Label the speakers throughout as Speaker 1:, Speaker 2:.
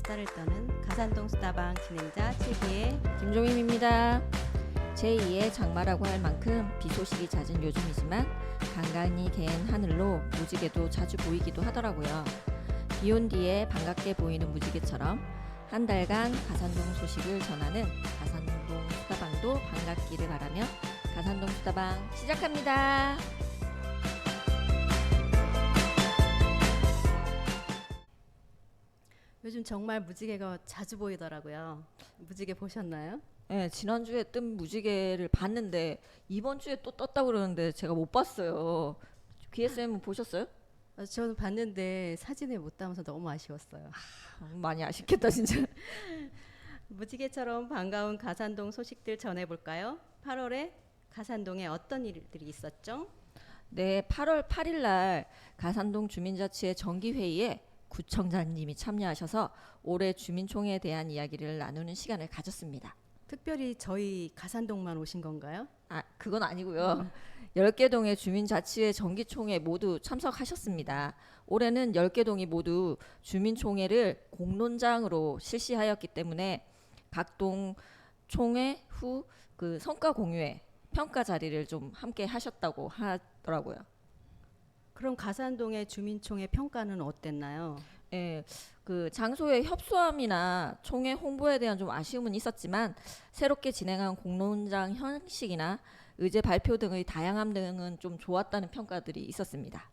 Speaker 1: 쌀을 떠는 가산동 수다방 진행자 7기의
Speaker 2: 김종임입니다. 제2의 장마라고 할 만큼 비 소식이 잦은 요즘이지만 간간히 개인 하늘로 무지개도 자주 보이기도 하더라고요. 비 온 뒤에 반갑게 보이는 무지개처럼 한 달간 가산동 소식을 전하는 가산동 수다방도 반갑기를 바라며 가산동 수다방 시작합니다.
Speaker 1: 요즘 정말 무지개가 자주 보이더라고요. 무지개 보셨나요?
Speaker 2: 네, 지난주에 뜬 무지개를 봤는데 이번 주에 또 떴다고 그러는데 제가 못 봤어요. GSM 보셨어요?
Speaker 1: 저는 봤는데 사진에 못 담아서 너무 아쉬웠어요.
Speaker 2: 많이 아쉽겠다 진짜.
Speaker 1: 무지개처럼 반가운 가산동 소식들 전해볼까요? 8월에 가산동에 어떤 일들이 있었죠?
Speaker 2: 네, 8월 8일 날 가산동 주민자치회 정기회의에 구청장님이 참여하셔서 올해 주민총회에 대한 이야기를 나누는 시간을 가졌습니다.
Speaker 1: 특별히 저희 가산동만 오신 건가요?
Speaker 2: 그건 아니고요. 10개 동의 주민자치회 정기총회 모두 참석하셨습니다. 올해는 10개 동이 모두 주민총회를 공론장으로 실시하였기 때문에 각 동 총회 후 그 성과 공유회 평가 자리를 좀 함께 하셨다고 하더라고요.
Speaker 1: 그럼 가산동의 주민총회 평가는 어땠나요?
Speaker 2: 예, 그 장소의 협소함이나 총회 홍보에 대한 좀 아쉬움은 있었지만 새롭게 진행한 공론장 형식이나 의제 발표 등의 다양함 등은 좀 좋았다는 평가들이 있었습니다.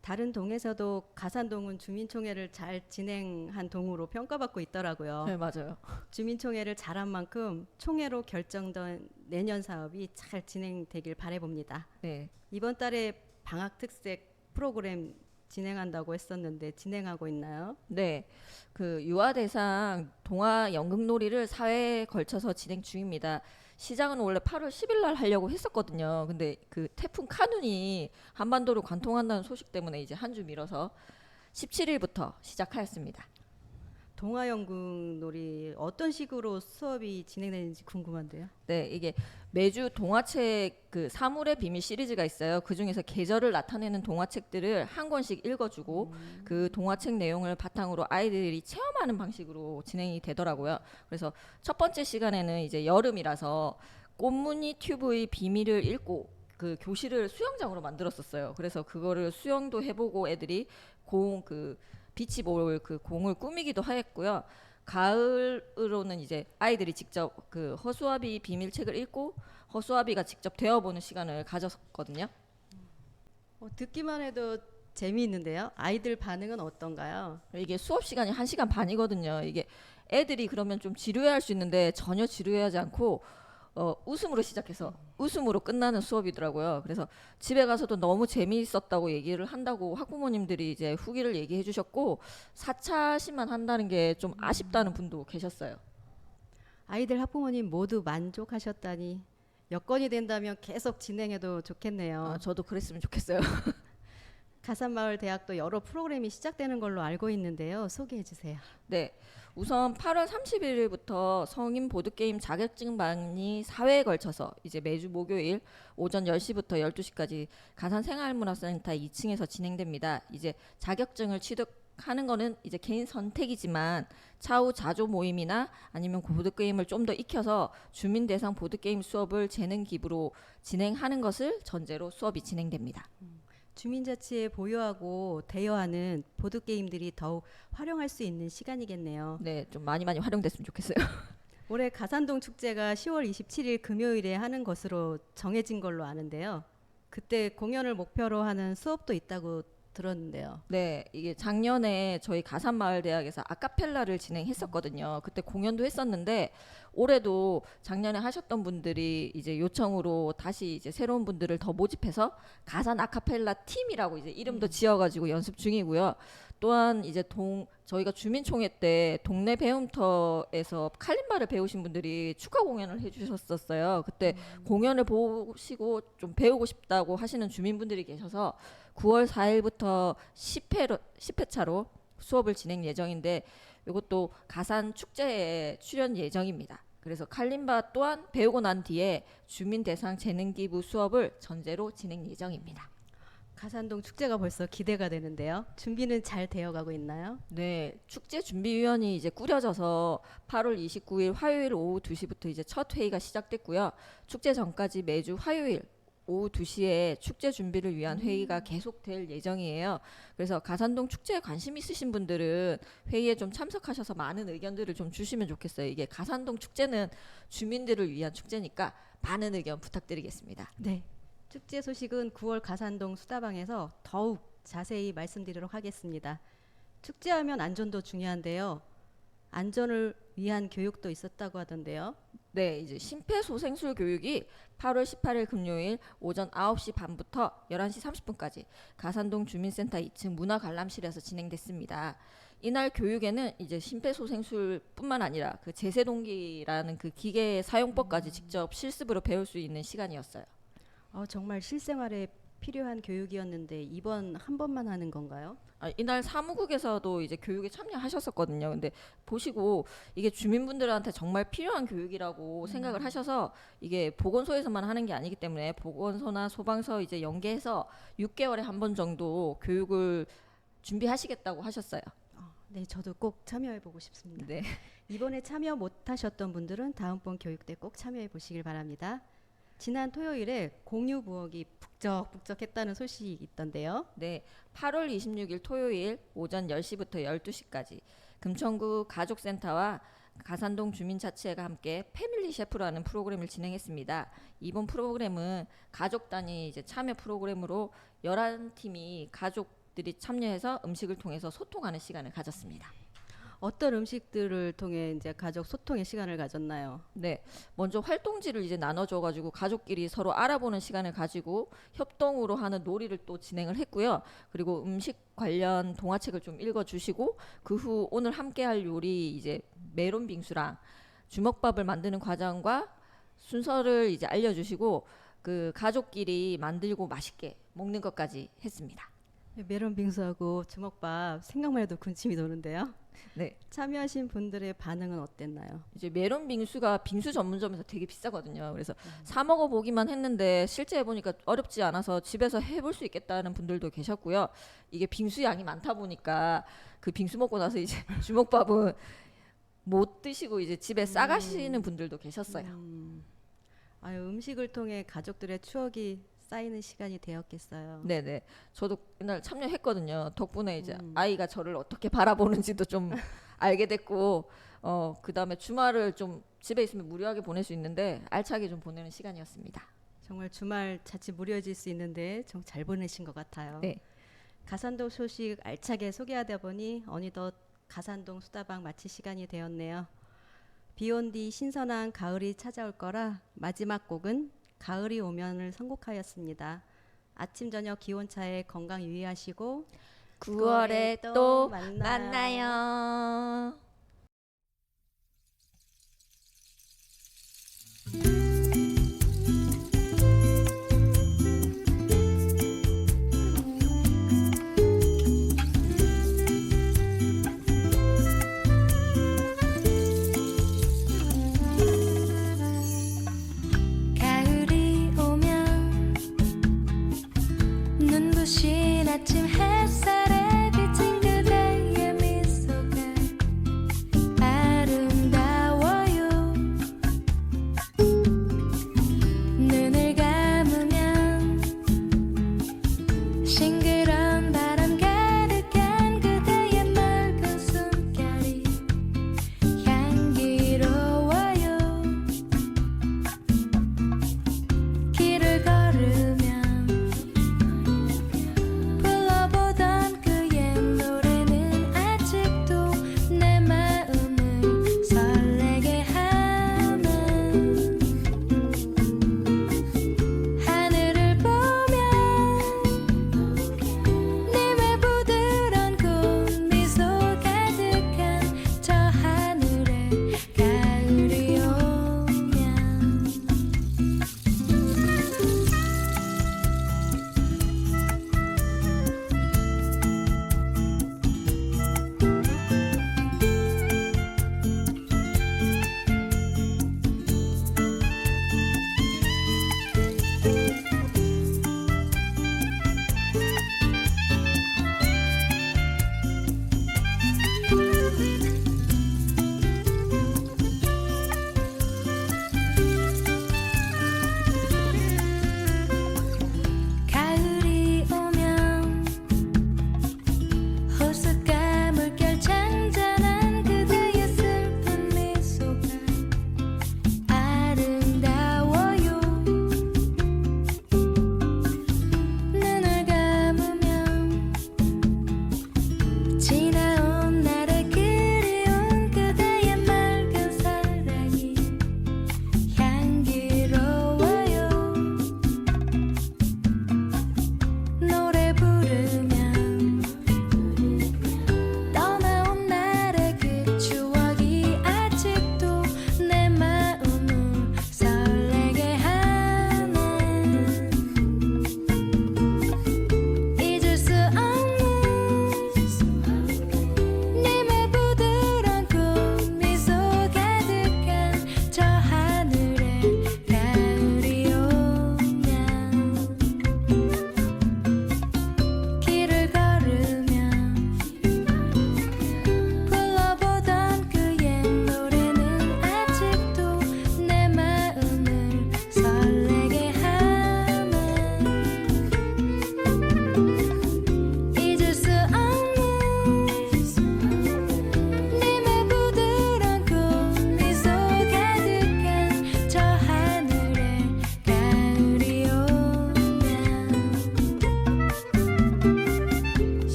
Speaker 1: 다른 동에서도 가산동은 주민총회를 잘 진행한 동으로 평가받고 있더라고요.
Speaker 2: 네, 맞아요.
Speaker 1: 주민총회를 잘한 만큼 총회로 결정된 내년 사업이 잘 진행되길 바라봅니다.
Speaker 2: 네.
Speaker 1: 이번 달에 방학 특색 프로그램 진행한다고 했었는데 진행하고 있나요?
Speaker 2: 네, 그 유아 대상 동화 연극놀이를 4회에 걸쳐서 진행 중입니다. 시작은 원래 8월 10일 날 하려고 했었거든요. 근데 그 태풍 카눈이 한반도를 관통한다는 소식 때문에 이제 한 주 미뤄서 17일부터 시작하였습니다.
Speaker 1: 동화연극놀이 어떤 식으로 수업이 진행되는지 궁금한데요.
Speaker 2: 네, 이게 매주 동화책 그 사물의 비밀 시리즈가 있어요. 그 중에서 계절을 나타내는 동화책들을 한 권씩 읽어주고 그 동화책 내용을 바탕으로 아이들이 체험하는 방식으로 진행이 되더라고요. 그래서 첫 번째 시간에는 이제 여름이라서 꽃무늬 튜브의 비밀을 읽고 그 교실을 수영장으로 만들었었어요. 그래서 그거를 수영도 해보고 애들이 그 비치볼 그 공을 꾸미기도 했고요. 가을으로는 이제 아이들이 직접 그 허수아비 비밀책을 읽고 허수아비가 직접 되어보는 시간을 가졌거든요.
Speaker 1: 듣기만 해도 재미있는데요. 아이들 반응은 어떤가요?
Speaker 2: 이게 수업 시간이 1시간 반이거든요. 이게 애들이 그러면 좀 지루해할 수 있는데 전혀 지루해하지 않고 웃음으로 시작해서 웃음으로 끝나는 수업이더라고요. 그래서 집에 가서도 너무 재미있었다고 얘기를 한다고 학부모님들이 이제 후기를 얘기해 주셨고 4차시만 한다는 게 좀 아쉽다는 분도 계셨어요.
Speaker 1: 아이들 학부모님 모두 만족하셨다니 여건이 된다면 계속 진행해도 좋겠네요.
Speaker 2: 저도 그랬으면 좋겠어요.
Speaker 1: 가산마을대학도 여러 프로그램이 시작되는 걸로 알고 있는데요. 소개해 주세요.
Speaker 2: 네, 우선 8월 31일부터 성인 보드게임 자격증반이 4회에 걸쳐서 이제 매주 목요일 오전 10시부터 12시까지 가산생활문화센터 2층에서 진행됩니다. 이제 자격증을 취득하는 거는 이제 개인 선택이지만 차후 자조 모임이나 아니면 보드게임을 좀 더 익혀서 주민 대상 보드게임 수업을 재능 기부로 진행하는 것을 전제로 수업이 진행됩니다.
Speaker 1: 주민자치에 보유하고 대여하는 보드게임들이 더욱 활용할 수 있는 시간이겠네요.
Speaker 2: 네, 좀 많이 활용됐으면 좋겠어요.
Speaker 1: 올해 가산동 축제가 10월 27일 금요일에 하는 것으로 정해진 걸로 아는데요. 그때 공연을 목표로 하는 수업도 있다고 들었는데요.
Speaker 2: 네, 이게 작년에 저희 가산마을대학에서 아카펠라를 진행했었거든요. 그때 공연도 했었는데 올해도 작년에 하셨던 분들이 이제 요청으로 다시 이제 새로운 분들을 더 모집해서 가산 아카펠라 팀이라고 이제 이름도 지어가지고 연습 중이고요. 또한 이제 저희가 주민총회 때 동네 배움터에서 칼림바를 배우신 분들이 축하 공연을 해주셨었어요. 그때 공연을 보시고 좀 배우고 싶다고 하시는 주민분들이 계셔서 9월 4일부터 10회차로 수업을 진행 예정인데 이것도 가산 축제에 출연 예정입니다. 그래서 칼림바 또한 배우고 난 뒤에 주민 대상 재능 기부 수업을 전제로 진행 예정입니다.
Speaker 1: 가산동 축제가 벌써 기대가 되는데요. 준비는 잘 되어가고 있나요?
Speaker 2: 네, 축제 준비위원이 이제 꾸려져서 8월 29일 화요일 오후 2시부터 이제 첫 회의가 시작됐고요. 축제 전까지 매주 화요일 오후 2시에 축제 준비를 위한 회의가 계속될 예정이에요. 그래서 가산동 축제에 관심 있으신 분들은 회의에 좀 참석하셔서 많은 의견들을 좀 주시면 좋겠어요. 이게 가산동 축제는 주민들을 위한 축제니까 많은 의견 부탁드리겠습니다.
Speaker 1: 네. 축제 소식은 9월 가산동 수다방에서 더욱 자세히 말씀드리도록 하겠습니다. 축제하면 안전도 중요한데요. 안전을 위한 교육도 있었다고 하던데요.
Speaker 2: 네, 이제 심폐소생술 교육이 8월 18일 금요일 오전 9시 반부터 11시 30분까지 가산동 주민센터 2층 문화관람실에서 진행됐습니다. 이날 교육에는 이제 심폐소생술뿐만 아니라 그 제세동기라는 그 기계 사용법까지 직접 실습으로 배울 수 있는 시간이었어요.
Speaker 1: 정말 실생활에 필요한 교육이었는데 이번 한 번만 하는 건가요?
Speaker 2: 이날 사무국에서도 이제 교육에 참여하셨었거든요. 근데 보시고 이게 주민분들한테 정말 필요한 교육이라고 생각을 하셔서 이게 보건소에서만 하는 게 아니기 때문에 보건소나 소방서 이제 연계해서 6개월에 한 번 정도 교육을 준비하시겠다고 하셨어요.
Speaker 1: 네, 저도 꼭 참여해 보고 싶습니다.
Speaker 2: 네.
Speaker 1: 이번에 참여 못하셨던 분들은 다음번 교육 때 꼭 참여해 보시길 바랍니다. 지난 토요일에 공유 부엌이 북적북적했다는 소식이 있던데요.
Speaker 2: 네, 8월 26일 토요일 오전 10시부터 12시까지 금천구 가족센터와 가산동 주민자치회가 함께 패밀리 셰프라는 프로그램을 진행했습니다. 이번 프로그램은 가족 단위 이제 참여 프로그램으로 11팀이 가족들이 참여해서 음식을 통해서 소통하는 시간을 가졌습니다.
Speaker 1: 어떤 음식들을 통해 이제 가족 소통의 시간을 가졌나요?
Speaker 2: 네, 먼저 활동지를 이제 나눠줘가지고 가족끼리 서로 알아보는 시간을 가지고 협동으로 하는 놀이를 또 진행을 했고요. 그리고 음식 관련 동화책을 좀 읽어주시고 그 후 오늘 함께할 요리 이제 메론 빙수랑 주먹밥을 만드는 과정과 순서를 이제 알려주시고 그 가족끼리 만들고 맛있게 먹는 것까지 했습니다.
Speaker 1: 메론 빙수하고 주먹밥 생각만 해도 군침이 도는데요.
Speaker 2: 네.
Speaker 1: 참여하신 분들의 반응은 어땠나요?
Speaker 2: 이제 메론 빙수가 빙수 전문점에서 되게 비싸거든요. 그래서 사 먹어 보기만 했는데 실제 해보니까 어렵지 않아서 집에서 해볼 수 있겠다는 분들도 계셨고요. 이게 빙수 양이 많다 보니까 그 빙수 먹고 나서 이제 주먹밥은 못 드시고 이제 집에 싸가시는 분들도 계셨어요.
Speaker 1: 음식을 통해 가족들의 추억이 쌓이는 시간이 되었겠어요.
Speaker 2: 네네. 저도 그날 참여했거든요. 덕분에 이제 아이가 저를 어떻게 바라보는지도 좀 알게 됐고, 그 다음에 주말을 좀 집에 있으면 무료하게 보낼 수 있는데 알차게 좀 보내는 시간이었습니다.
Speaker 1: 정말 주말 자칫 무료해질 수 있는데 좀 잘 보내신 것 같아요.
Speaker 2: 네.
Speaker 1: 가산동 소식 알차게 소개하다 보니 어느덧 가산동 수다방 마칠 시간이 되었네요. 비온 뒤 신선한 가을이 찾아올 거라 마지막 곡은 가을이 오면을 선곡하였습니다. 아침 저녁 기온차에 건강 유의하시고
Speaker 2: 9월에 또 만나요.